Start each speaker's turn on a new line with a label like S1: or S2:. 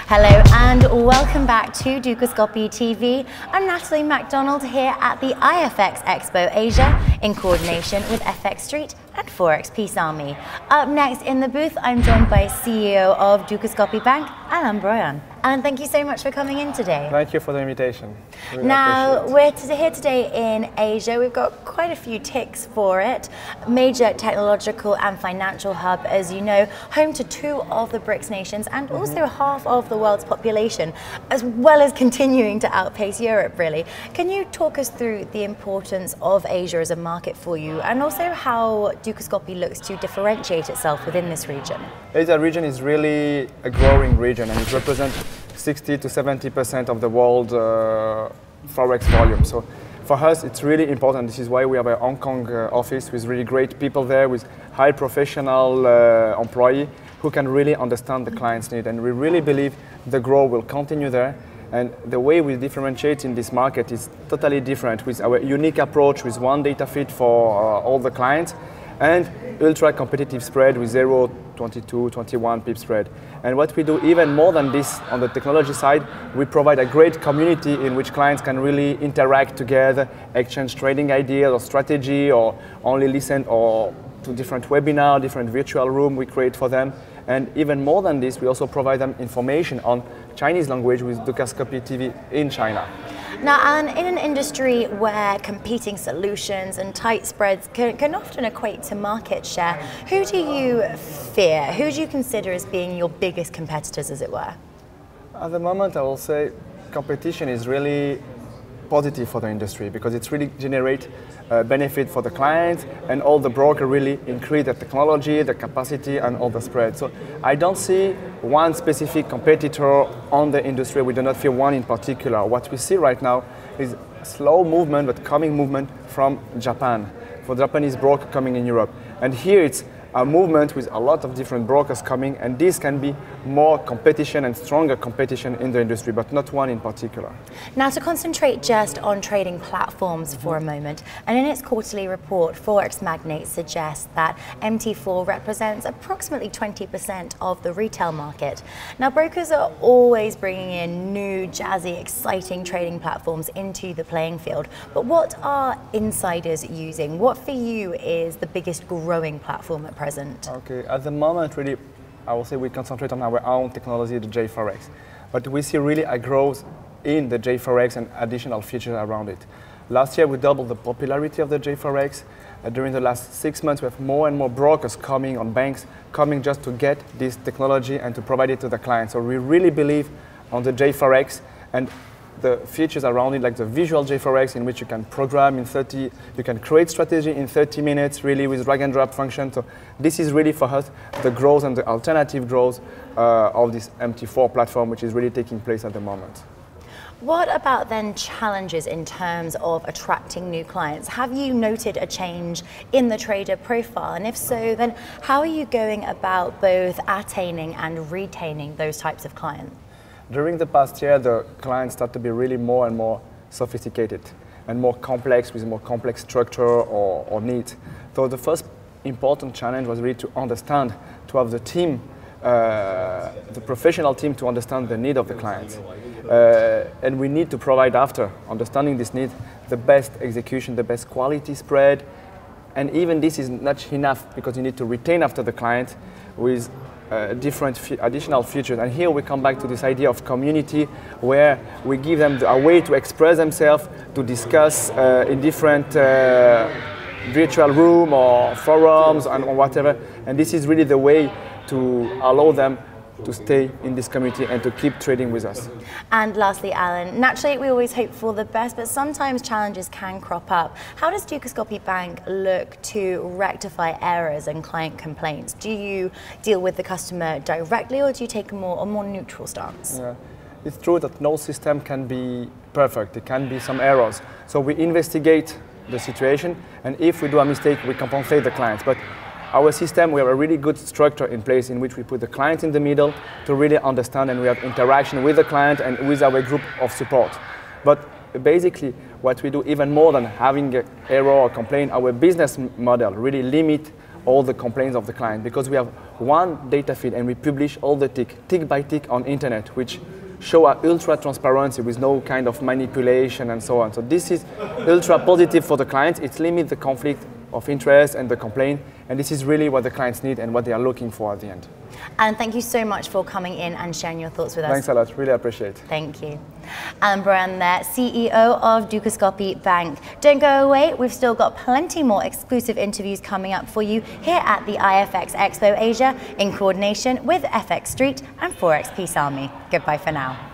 S1: Hello and welcome back to Dukascopy TV. I'm Natalie MacDonald here at the iFXEXPO Asia in coordination with FX Street and Forex Peace Army. Up next in the booth, I'm joined by CEO of Dukascopy Bank, Alain Broyon. Alan, thank you so much for coming in today.
S2: Thank you for the invitation. Really
S1: now, we're here today in Asia. We've got quite a few ticks for it. Major technological and financial hub, as you know, home to 2 of the BRICS nations and also half of the world's population, as well as continuing to outpace Europe, really. Can you talk us through the importance of Asia as a market for you, and also how Dukascopy looks to differentiate itself within this region?
S2: Asia region is really a growing region, and it represents 60 to 70% of the world Forex volume. So for us, it's really important. This is why we have a Hong Kong office with really great people there, with high professional employees who can really understand the client's need. And we really believe the growth will continue there. And the way we differentiate in this market is totally different, with our unique approach, with one data feed for all the clients, and ultra competitive spread with 0, 22, 21 pip spread. And what we do even more than this on the technology side, we provide a great community in which clients can really interact together, exchange trading ideas or strategy, or only listen or to different webinars, different virtual room we create for them. And even more than this, we also provide them information on Chinese language with Dukascopy TV in China.
S1: Now, Alan, in an industry where competing solutions and tight spreads can often equate to market share, who do you fear? Who do you consider as being your biggest competitors, as it were?
S2: At the moment, I will say competition is really positive for the industry, because it's really generate benefit for the clients, and all the broker really increase the technology, the capacity, and all the spread. So I don't see one specific competitor on the industry. We do not fear one in particular. What we see right now is slow movement, but coming movement from Japan, for Japanese broker coming in Europe. And here it's a movement with a lot of different brokers coming, and this can be more competition and stronger competition in the industry, but not one in particular.
S1: Now, to concentrate just on trading platforms for a moment, and in its quarterly report, Forex Magnate suggests that MT4 represents approximately 20% of the retail market. Now, brokers are always bringing in new, jazzy, exciting trading platforms into the playing field, but what are insiders using? What for you is the biggest growing platform at present?
S2: Okay, at the moment, really, I will say we concentrate on our own technology, the JForex. But we see really a growth in the JForex and additional features around it. Last year, we doubled the popularity of the JForex. During the last 6 months, we have more and more brokers coming on banks, coming just to get this technology and to provide it to the clients. So we really believe on the JForex and the features around it, like the visual JForex, in which you can program in 30, you can create strategy in 30 minutes, really with drag and drop function. So this is really for us the growth and the alternative growth of this MT4 platform, which is really taking place at the moment.
S1: What about then challenges in terms of attracting new clients? Have you noted a change in the trader profile? And if so, then how are you going about both attaining and retaining those types of clients?
S2: During the past year, the clients start to be really more and more sophisticated and more complex, with more complex structure or needs. So the first important challenge was really to understand, to have the team, the professional team, to understand the need of the clients. And we need to provide, after understanding this need, the best execution, the best quality spread. And even this is not enough, because you need to retain after the client with different additional features. And here we come back to this idea of community, where we give them a way to express themselves, to discuss in different virtual room or forums and or whatever. And this is really the way to allow them to stay in this community and to keep trading with us.
S1: And lastly, Alan, naturally we always hope for the best, but sometimes challenges can crop up. How does Dukascopy Bank look to rectify errors and client complaints? Do you deal with the customer directly, or do you take a more neutral stance?
S2: Yeah. It's true that no system can be perfect. There can be some errors. So we investigate the situation, and if we do a mistake, we compensate the clients. But our system, we have a really good structure in place in which we put the client in the middle to really understand, and we have interaction with the client and with our group of support. But basically, what we do, even more than having an error or complaint, our business model really limit all the complaints of the client, because we have one data feed and we publish all the tick by tick on internet, which show our ultra transparency with no kind of manipulation and so on. So this is ultra positive for the clients. It limits the conflict of interest and the complaint, and this is really what the clients need and what they are looking for at the end.
S1: And thank you so much for coming in and sharing your thoughts with us.
S2: Thanks a lot, really appreciate it.
S1: Thank you. Alain Broyon there, CEO of Dukascopy Bank. Don't go away, we've still got plenty more exclusive interviews coming up for you here at the iFXEXPO Asia in coordination with FX Street and Forex Peace Army. Goodbye for now.